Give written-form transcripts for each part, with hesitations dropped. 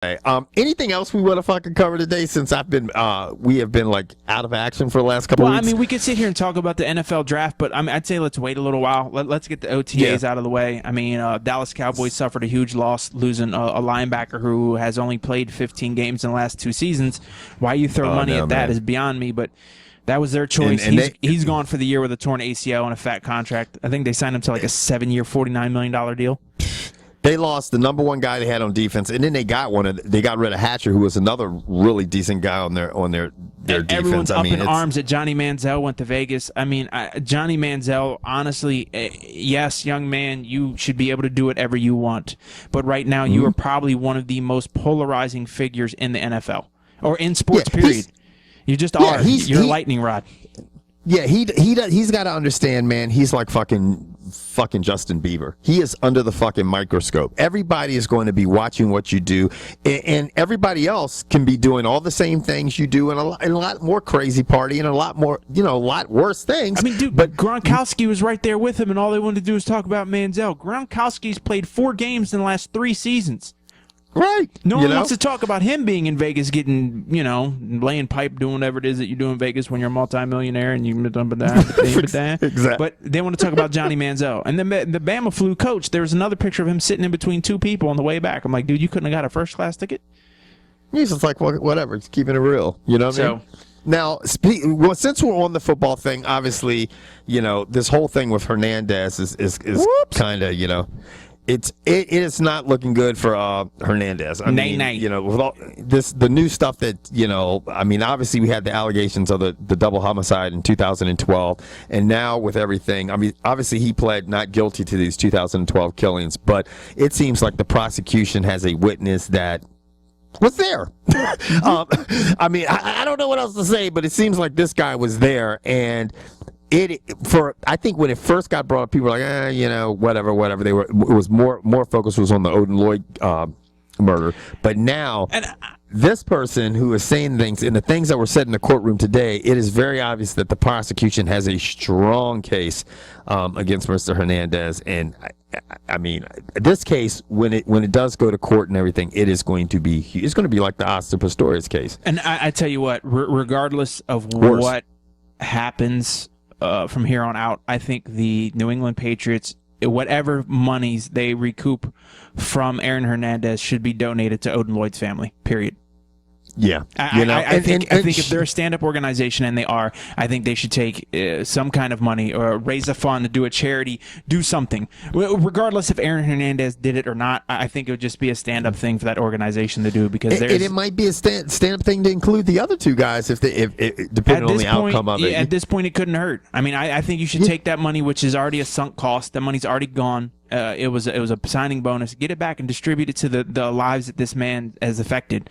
Anything else we want to fucking cover today? Since we have been like out of action for the last couple of weeks. Well, I mean, we could sit here and talk about the NFL draft, but I mean, I'd say let's wait a little while. Let's get the OTAs out of the way. I mean, Dallas Cowboys suffered a huge loss, losing a linebacker who has only played 15 games in the last 2 seasons. Why you throw money at that is beyond me, but that was their choice. He's gone for the year with a torn ACL and a fat contract. I think they signed him to like a 7-year, $49 million deal. They lost the number one guy they had on defense, and then they got rid of Hatcher, who was another really decent guy on their defense. Everyone's up in arms that Johnny Manziel went to Vegas. I mean, Johnny Manziel, honestly, yes, young man, you should be able to do whatever you want. But right now, you are probably one of the most polarizing figures in the NFL or in sports. Period. You just are. You're a lightning rod. Yeah, he's got to understand, man. He's like fucking Justin Bieber. He is under the fucking microscope. Everybody is going to be watching what you do, and everybody else can be doing all the same things you do, and a lot more crazy party, and a lot more, a lot worse things. I mean, dude, but Gronkowski was right there with him, and all they wanted to do was talk about Manziel. Gronkowski's played 4 games in the last 3 seasons. Right. No one wants to talk about him being in Vegas, getting, laying pipe, doing whatever it is that you do in Vegas when you're a multimillionaire and you Exactly. But they want to talk about Johnny Manziel. And then the Bama flu coach, there was another picture of him sitting in between 2 people on the way back. I'm like, dude, you couldn't have got a first-class ticket? He's just like, whatever, just keeping it real. You know what I mean? Now, since we're on the football thing, obviously, this whole thing with Hernandez is kind of, it is not looking good for Hernandez. I mean, with all the new stuff that I mean, obviously we had the allegations of the double homicide in 2012, and now with everything, I mean, obviously he pled not guilty to these 2012 killings, but it seems like the prosecution has a witness that was there. I mean, I don't know what else to say, but it seems like this guy was there, and I think when it first got brought up, people were like, whatever. It was more focus was on the Odin Lloyd murder. But now, this person who is saying things, and the things that were said in the courtroom today, it is very obvious that the prosecution has a strong case against Mr. Hernandez. And I mean, this case, when it does go to court and everything, it's going to be like the Oscar Pistorius case. And I tell you what, regardless of what happens from here on out, I think the New England Patriots, whatever monies they recoup from Aaron Hernandez, should be donated to Odin Lloyd's family. Period. Yeah, I think if they're a stand-up organization, and they are, I think they should take some kind of money or raise a fund to do a charity, do something. Regardless if Aaron Hernandez did it or not, I think it would just be a stand-up thing for that organization to do, because it might be a stand-up thing to include the other 2 guys if depending on the outcome of it. At this point, it couldn't hurt. I mean, I think you should take that money, which is already a sunk cost. That money's already gone. It was a signing bonus. Get it back and distribute it to the lives that this man has affected.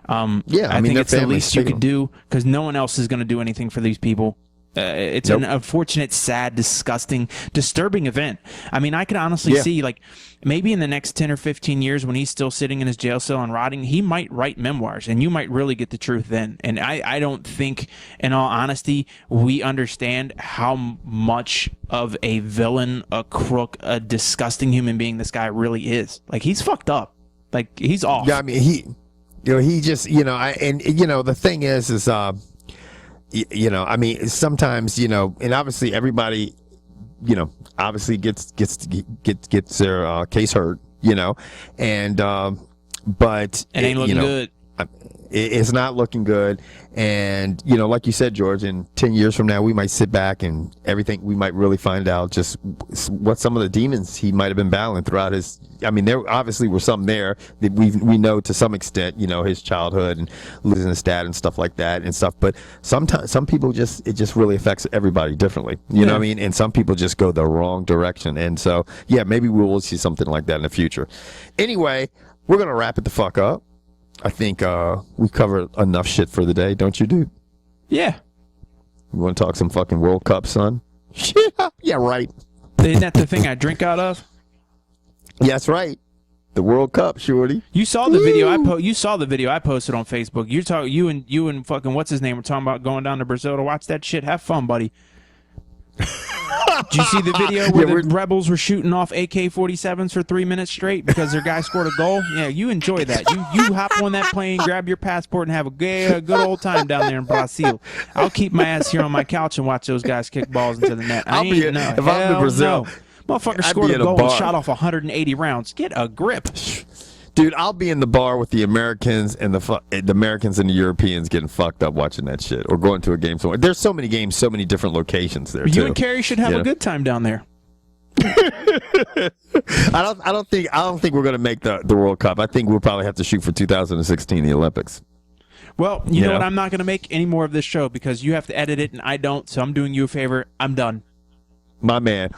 I think it's the least you could do, because no one else is going to do anything for these people. It's an unfortunate, sad, disgusting, disturbing event. I mean, I could honestly see, like, maybe in the next 10 or 15 years, when he's still sitting in his jail cell and rotting, he might write memoirs, and you might really get the truth then. And I don't think, in all honesty, we understand how much of a villain, a crook, a disgusting human being this guy really is. Like, he's fucked up. Like, he's off. Yeah, I mean, he just, the thing is, I mean, sometimes, and obviously everybody, obviously gets their case heard, and but it ain't looking good. It's not looking good. And, like you said, George, in 10 years from now, we might sit back and we might really find out just what some of the demons he might have been battling throughout his, I mean, there obviously were some there that we know to some extent, his childhood and losing his dad and stuff like that and stuff. But sometimes some people it just really affects everybody differently. You know what I mean? And some people just go the wrong direction. And so, yeah, maybe we will see something like that in the future. Anyway, we're going to wrap it the fuck up. I think we've covered enough shit for the day, don't you, dude? Yeah. You want to talk some fucking World Cup, son? Yeah, right. Isn't that the thing I drink out of? Yeah, that's right. The World Cup, shorty. You saw the video I posted on Facebook. You and fucking what's his name were talking about going down to Brazil to watch that shit. Have fun, buddy. Did you see the video where the rebels were shooting off AK-47s for 3 minutes straight because their guy scored a goal? Yeah, you enjoy that. You hop on that plane, grab your passport, and have a good old time down there in Brazil. I'll keep my ass here on my couch and watch those guys kick balls into the net. If I'm in Brazil, motherfucker scored a goal and shot off 180 rounds. Get a grip. Dude, I'll be in the bar with the Americans and the Americans and the Europeans getting fucked up watching that shit, or going to a game somewhere. There's so many games, so many different locations there. You and Kerry should have a good time down there. I don't think we're gonna make the World Cup. I think we'll probably have to shoot for 2016, the Olympics. Well, you know what? I'm not gonna make any more of this show because you have to edit it and I don't. So I'm doing you a favor. I'm done. My man.